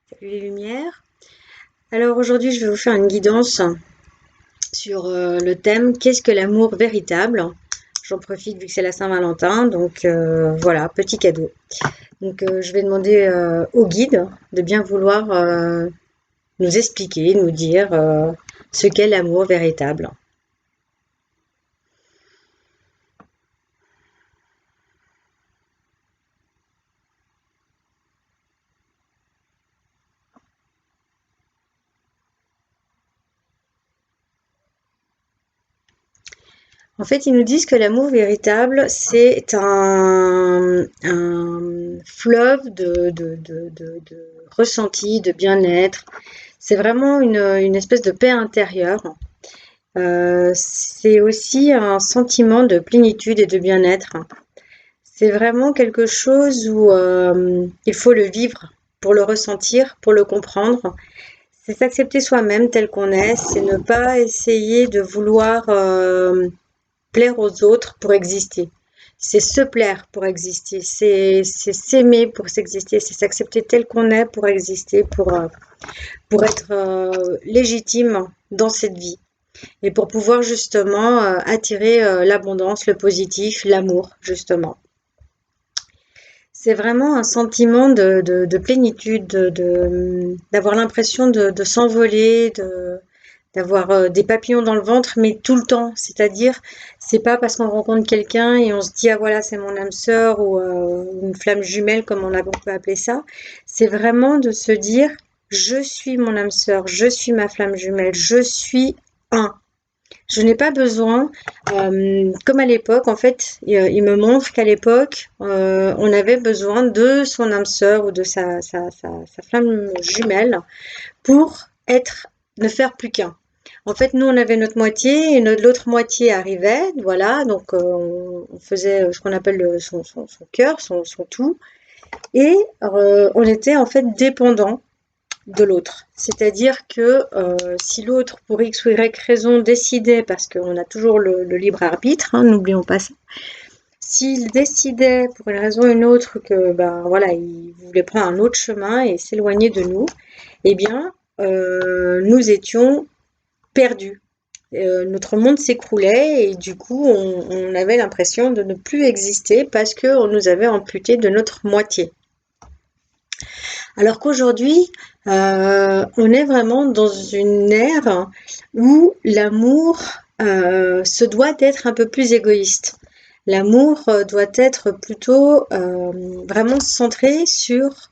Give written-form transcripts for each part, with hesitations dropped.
Salut les lumières. Alors aujourd'hui, je vais vous faire une guidance sur le thème qu'est-ce que l'amour véritable. J'en profite vu que c'est la Saint-Valentin, donc voilà, petit cadeau. Donc je vais demander au guide de bien vouloir nous expliquer, nous dire ce qu'est l'amour véritable. En fait, ils nous disent que l'amour véritable, c'est un fleuve de ressenti, de bien-être. C'est vraiment une espèce de paix intérieure. C'est aussi un sentiment de plénitude et de bien-être. C'est vraiment quelque chose où il faut le vivre pour le ressentir, pour le comprendre. C'est s'accepter soi-même tel qu'on est, c'est ne pas essayer de vouloir plaire aux autres pour exister. C'est se plaire pour exister, c'est s'aimer pour s'exister, c'est s'accepter tel qu'on est pour exister, pour être légitime dans cette vie et pour pouvoir justement attirer l'abondance, le positif, l'amour, justement. C'est vraiment un sentiment de plénitude, d'avoir l'impression de s'envoler, d'avoir des papillons dans le ventre, mais tout le temps. C'est-à-dire, c'est pas parce qu'on rencontre quelqu'un et on se dit, ah voilà, c'est mon âme sœur ou une flamme jumelle, comme on peut appeler ça. C'est vraiment de se dire, je suis mon âme sœur, je suis ma flamme jumelle, je suis un. Je n'ai pas besoin, comme à l'époque, en fait, il me montre qu'à l'époque, on avait besoin de son âme sœur ou de sa flamme jumelle pour être, ne faire plus qu'un. En fait, nous, on avait notre moitié et l'autre moitié arrivait, voilà, donc on faisait ce qu'on appelle son cœur, son tout, et on était en fait dépendant de l'autre. C'est-à-dire que si l'autre, pour X ou Y raison, décidait, parce qu'on a toujours le libre arbitre, hein, n'oublions pas ça, s'il décidait pour une raison ou une autre que ben voilà, il voulait prendre un autre chemin et s'éloigner de nous, eh bien, nous étions perdus. Notre monde s'écroulait et du coup, on avait l'impression de ne plus exister parce qu'on nous avait amputé de notre moitié. Alors qu'aujourd'hui, on est vraiment dans une ère où l'amour se doit d'être un peu plus égoïste. L'amour doit être plutôt vraiment centré sur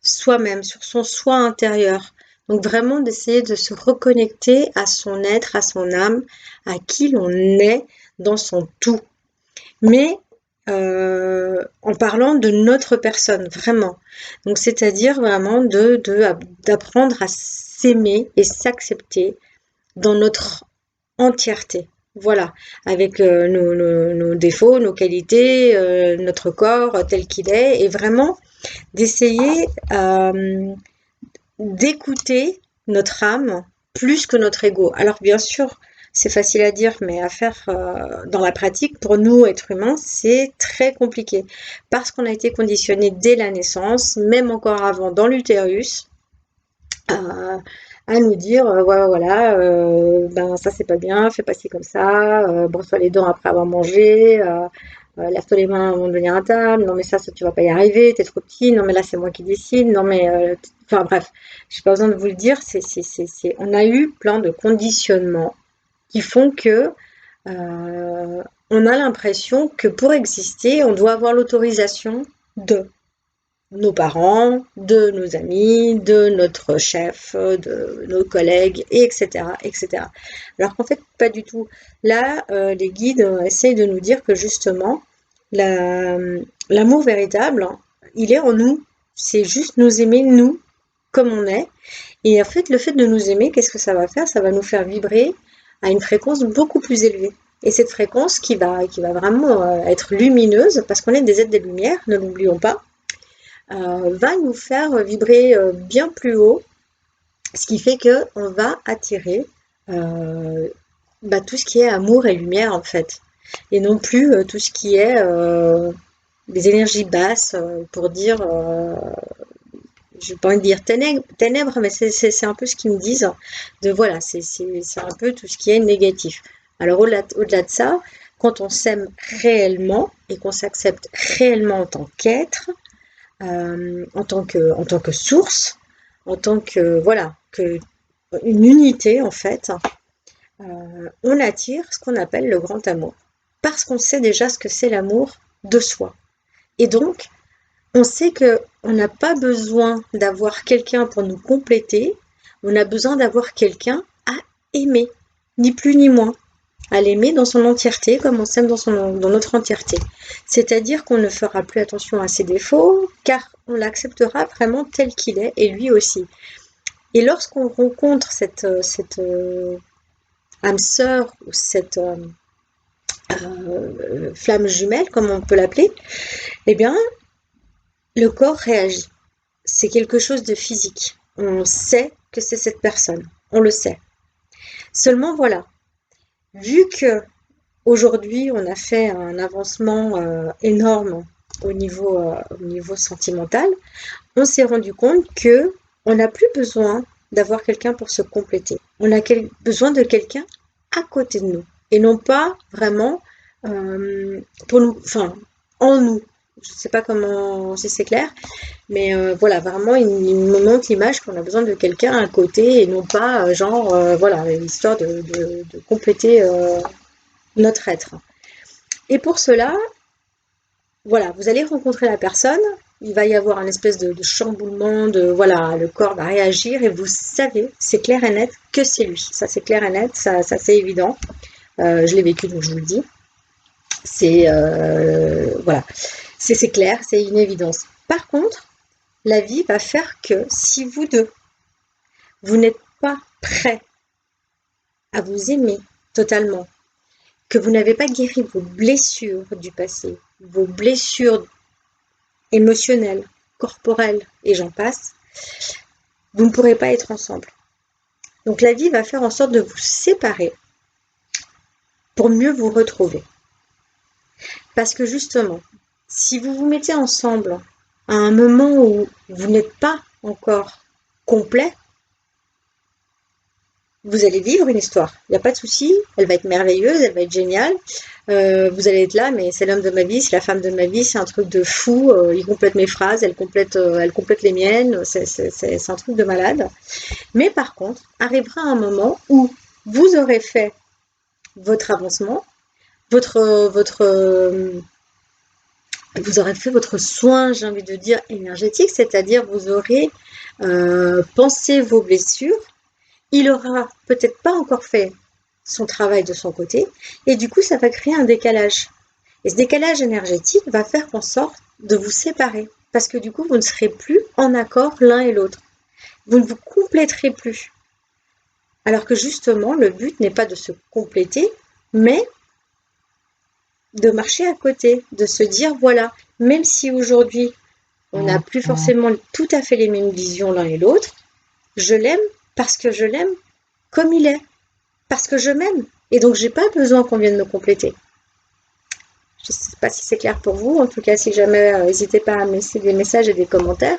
soi-même, sur son soi intérieur. Donc vraiment d'essayer de se reconnecter à son être, à son âme, à qui l'on est dans son tout. Mais en parlant de notre personne, vraiment. Donc, c'est-à-dire vraiment d'apprendre à s'aimer et s'accepter dans notre entièreté. Voilà, avec nos défauts, nos qualités, notre corps tel qu'il est, et vraiment d'essayer d'écouter notre âme plus que notre ego. Alors bien sûr, c'est facile à dire, mais à faire dans la pratique, pour nous, êtres humains, c'est très compliqué. Parce qu'on a été conditionné dès la naissance, même encore avant dans l'utérus, à nous dire, voilà, ben ça c'est pas bien, fais pas ci comme ça, brosse-toi les dents après avoir mangé, lave-toi les mains avant de venir à table, non mais ça tu vas pas y arriver, t'es trop petit, non mais là c'est moi qui décide, non mais... enfin bref, j'ai pas besoin de vous le dire, on a eu plein de conditionnements qui font que on a l'impression que pour exister, on doit avoir l'autorisation de nos parents, de nos amis, de notre chef, de nos collègues, etc., etc. Alors qu'en fait, pas du tout. Là, les guides essayent de nous dire que justement, la- l'amour véritable, il est en nous. C'est juste nous aimer, nous, comme on est. Et en fait, le fait de nous aimer, qu'est-ce que ça va faire? Ça va nous faire vibrer à une fréquence beaucoup plus élevée. Et cette fréquence qui va vraiment être lumineuse, parce qu'on est des êtres des lumières, ne l'oublions pas, va nous faire vibrer bien plus haut, ce qui fait que on va attirer euh, tout ce qui est amour et lumière en fait, et non plus tout ce qui est des énergies basses pour dire je n'ai pas envie de dire ténèbres, mais c'est un peu ce qu'ils me disent. De voilà, c'est un peu tout ce qui est négatif. Alors au-delà de ça, quand on s'aime réellement et qu'on s'accepte réellement en tant qu'être, en tant que source, en tant que voilà, que une unité en fait, on attire ce qu'on appelle le grand amour. Parce qu'on sait déjà ce que c'est l'amour de soi. Et donc, on sait que on n'a pas besoin d'avoir quelqu'un pour nous compléter, on a besoin d'avoir quelqu'un à aimer, ni plus ni moins, à l'aimer dans son entièreté, comme on s'aime dans notre entièreté. C'est-à-dire qu'on ne fera plus attention à ses défauts, car on l'acceptera vraiment tel qu'il est, et lui aussi. Et lorsqu'on rencontre cette âme sœur ou cette flamme jumelle, comme on peut l'appeler, eh bien, le corps réagit. C'est quelque chose de physique. On sait que c'est cette personne. On le sait. Seulement, voilà, vu que aujourd'hui on a fait un avancement énorme au niveau sentimental, on s'est rendu compte que on n'a plus besoin d'avoir quelqu'un pour se compléter. On a besoin de quelqu'un à côté de nous et non pas vraiment pour nous, enfin en nous. Je ne sais pas comment, si c'est clair, mais voilà, vraiment, il me montre l'image qu'on a besoin de quelqu'un à côté et non pas, genre, voilà, histoire de compléter notre être. Et pour cela, voilà, vous allez rencontrer la personne, il va y avoir un espèce de chamboulement, voilà, le corps va réagir et vous savez, c'est clair et net que c'est lui. Ça, c'est clair et net, ça c'est évident. Je l'ai vécu, donc je vous le dis. C'est, voilà, c'est clair, c'est une évidence. Par contre, la vie va faire que si vous deux, vous n'êtes pas prêts à vous aimer totalement, que vous n'avez pas guéri vos blessures du passé, vos blessures émotionnelles, corporelles et j'en passe, vous ne pourrez pas être ensemble. Donc la vie va faire en sorte de vous séparer pour mieux vous retrouver. Parce que justement, si vous vous mettez ensemble à un moment où vous n'êtes pas encore complet, vous allez vivre une histoire, il n'y a pas de souci, elle va être merveilleuse, elle va être géniale, vous allez être là, mais c'est l'homme de ma vie, c'est la femme de ma vie, c'est un truc de fou, il complète mes phrases, elle complète les miennes, c'est un truc de malade. Mais par contre, arrivera un moment où vous aurez fait votre avancement, vous aurez fait votre soin, j'ai envie de dire, énergétique, c'est-à-dire vous aurez pensé vos blessures, il aura peut-être pas encore fait son travail de son côté, et du coup, ça va créer un décalage. Et ce décalage énergétique va faire en sorte de vous séparer, parce que du coup, vous ne serez plus en accord l'un et l'autre. Vous ne vous compléterez plus. Alors que justement, le but n'est pas de se compléter, mais de marcher à côté, de se dire, voilà, même si aujourd'hui, on n'a plus forcément tout à fait les mêmes visions l'un et l'autre, je l'aime parce que je l'aime comme il est, parce que je m'aime. Et donc, j'ai pas besoin qu'on vienne me compléter. Je ne sais pas si c'est clair pour vous. En tout cas, si jamais, n'hésitez pas à me laisser des messages et des commentaires.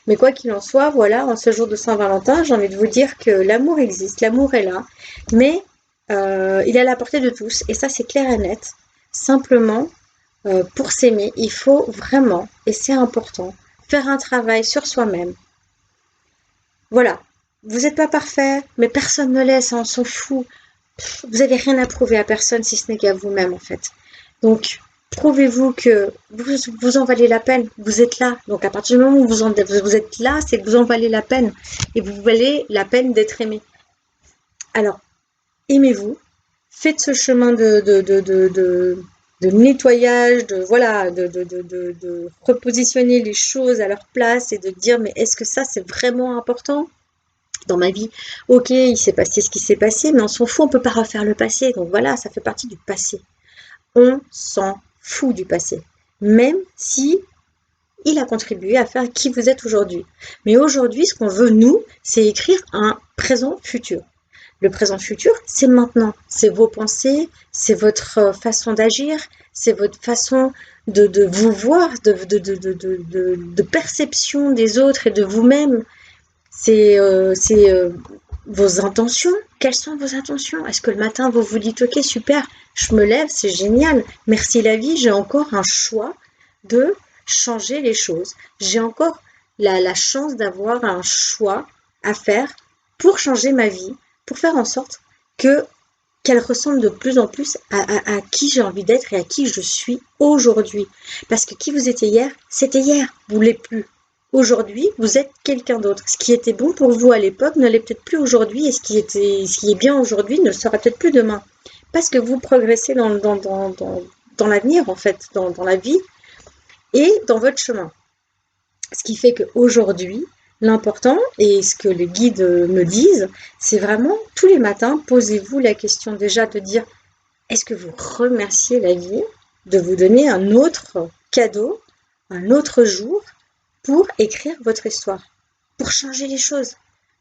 Mais quoi qu'il en soit, voilà, en ce jour de Saint-Valentin, j'ai envie de vous dire que l'amour existe, l'amour est là, mais il est à la portée de tous. Et ça, c'est clair et net. Simplement, pour s'aimer, il faut vraiment, et c'est important, faire un travail sur soi-même. Voilà. Vous n'êtes pas parfait, mais personne ne l'est, ça on s'en fout. Vous n'avez rien à prouver à personne si ce n'est qu'à vous-même en fait. Donc, prouvez-vous que vous en valez la peine. Vous êtes là. Donc, à partir du moment où vous êtes là, c'est que vous en valez la peine. Et vous valez la peine d'être aimé. Alors, aimez-vous. Faites ce chemin de nettoyage, voilà, de repositionner les choses à leur place et de dire, mais est-ce que ça, c'est vraiment important dans ma vie? Ok, il s'est passé ce qui s'est passé, mais on s'en fout, on peut pas refaire le passé. Donc voilà, ça fait partie du passé. On s'en fout du passé, même si il a contribué à faire qui vous êtes aujourd'hui. Mais aujourd'hui, ce qu'on veut, nous, c'est écrire un présent futur. Le présent futur, c'est maintenant. C'est vos pensées, c'est votre façon d'agir, c'est votre façon de vous voir, de perception des autres et de vous-même. C'est vos intentions. Quelles sont vos intentions? Est-ce que le matin, vous vous dites, ok, super, je me lève, c'est génial, merci la vie, j'ai encore un choix de changer les choses. J'ai encore la chance d'avoir un choix à faire pour changer ma vie, pour faire en sorte que qu'elle ressemble de plus en plus à qui j'ai envie d'être et à qui je suis aujourd'hui. Parce que qui vous étiez hier, c'était hier, vous ne l'êtes plus. Aujourd'hui, vous êtes quelqu'un d'autre. Ce qui était bon pour vous à l'époque ne l'est peut-être plus aujourd'hui et ce qui est bien aujourd'hui ne le sera peut-être plus demain. Parce que vous progressez dans l'avenir, en fait, dans la vie et dans votre chemin. Ce qui fait qu'aujourd'hui, l'important, et ce que les guides me disent, c'est vraiment tous les matins, posez-vous la question déjà de dire, est-ce que vous remerciez la vie de vous donner un autre cadeau, un autre jour pour écrire votre histoire, pour changer les choses,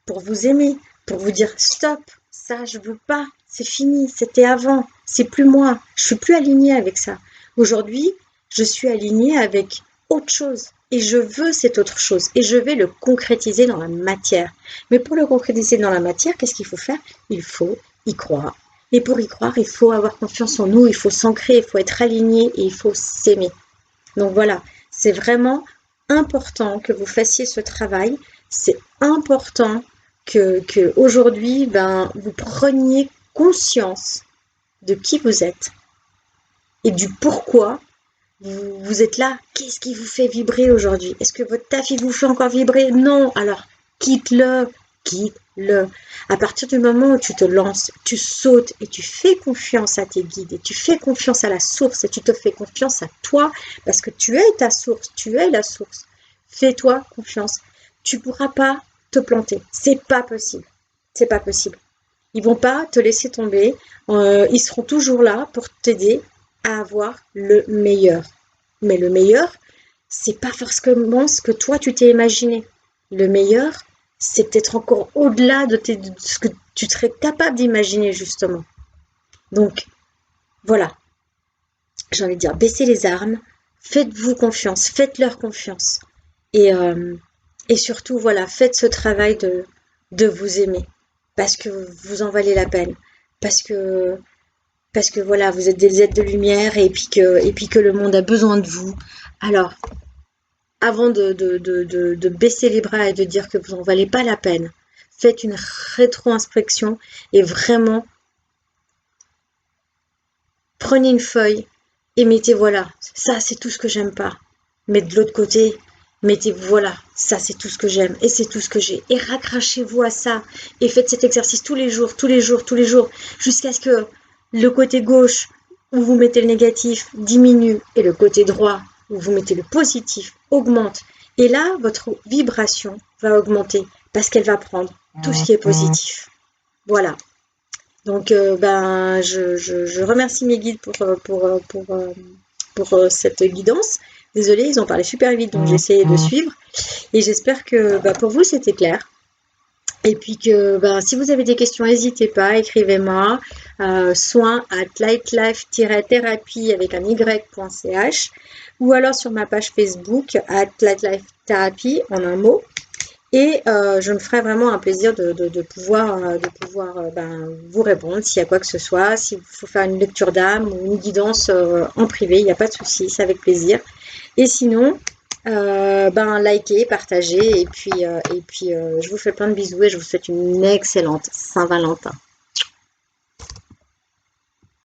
pour vous aimer, pour vous dire stop, ça je veux pas, c'est fini, c'était avant, c'est plus moi, je suis plus alignée avec ça. Aujourd'hui, je suis alignée avec autre chose et je veux cette autre chose et je vais le concrétiser dans la matière. Mais pour le concrétiser dans la matière, qu'est-ce qu'il faut faire? Il faut y croire. Et pour y croire, il faut avoir confiance en nous, il faut s'ancrer, il faut être aligné et il faut s'aimer. Donc voilà, c'est vraiment important que vous fassiez ce travail. C'est important que aujourd'hui, ben, vous preniez conscience de qui vous êtes et du pourquoi vous êtes là. Qu'est-ce qui vous fait vibrer aujourd'hui? Est-ce que votre taf, il vous fait encore vibrer? Non. Alors, quitte-le. Quitte-le. À partir du moment où tu te lances, tu sautes et tu fais confiance à tes guides et tu fais confiance à la source et tu te fais confiance à toi parce que tu es ta source, tu es la source. Fais-toi confiance. Tu ne pourras pas te planter. C'est pas possible. C'est pas possible. Ils vont pas te laisser tomber. Ils seront toujours là pour t'aider à avoir le meilleur. Mais le meilleur, c'est pas forcément ce que toi tu t'es imaginé. Le meilleur, c'est peut-être encore au-delà de ce que tu serais capable d'imaginer justement. Donc voilà, j'ai envie de dire, baissez les armes, faites-vous confiance, faites-leur confiance. Et, euh, et surtout, voilà, faites ce travail de vous aimer. Parce que vous en valez la peine. Parce que, parce que voilà, vous êtes des êtres de lumière et puis que le monde a besoin de vous. Alors, avant de baisser les bras et de dire que vous en valez pas la peine, faites une rétro-inspection et vraiment prenez une feuille et mettez voilà, ça c'est tout ce que j'aime pas. Mais de l'autre côté, mettez voilà, ça c'est tout ce que j'aime et c'est tout ce que j'ai. Et raccrochez-vous à ça et faites cet exercice tous les jours, tous les jours, tous les jours, jusqu'à ce que le côté gauche où vous mettez le négatif diminue et le côté droit où vous mettez le positif augmente. Et là, votre vibration va augmenter parce qu'elle va prendre tout ce qui est positif. Voilà. Donc, ben, je remercie mes guides pour cette guidance. Désolée, ils ont parlé super vite, donc j'ai essayé de suivre. Et j'espère que bah, pour vous, c'était clair. Et puis que bah, si vous avez des questions, n'hésitez pas, écrivez-moi. Soin@lightlife-thérapie avec un y.ch ou alors sur ma page Facebook @lightlifetherapy en un mot. Et je me ferai vraiment un plaisir de pouvoir ben, vous répondre s'il y a quoi que ce soit. S'il faut faire une lecture d'âme ou une guidance en privé, il n'y a pas de souci, c'est avec plaisir. Et sinon, ben, likez, partagez. Et puis je vous fais plein de bisous et je vous souhaite une excellente Saint-Valentin.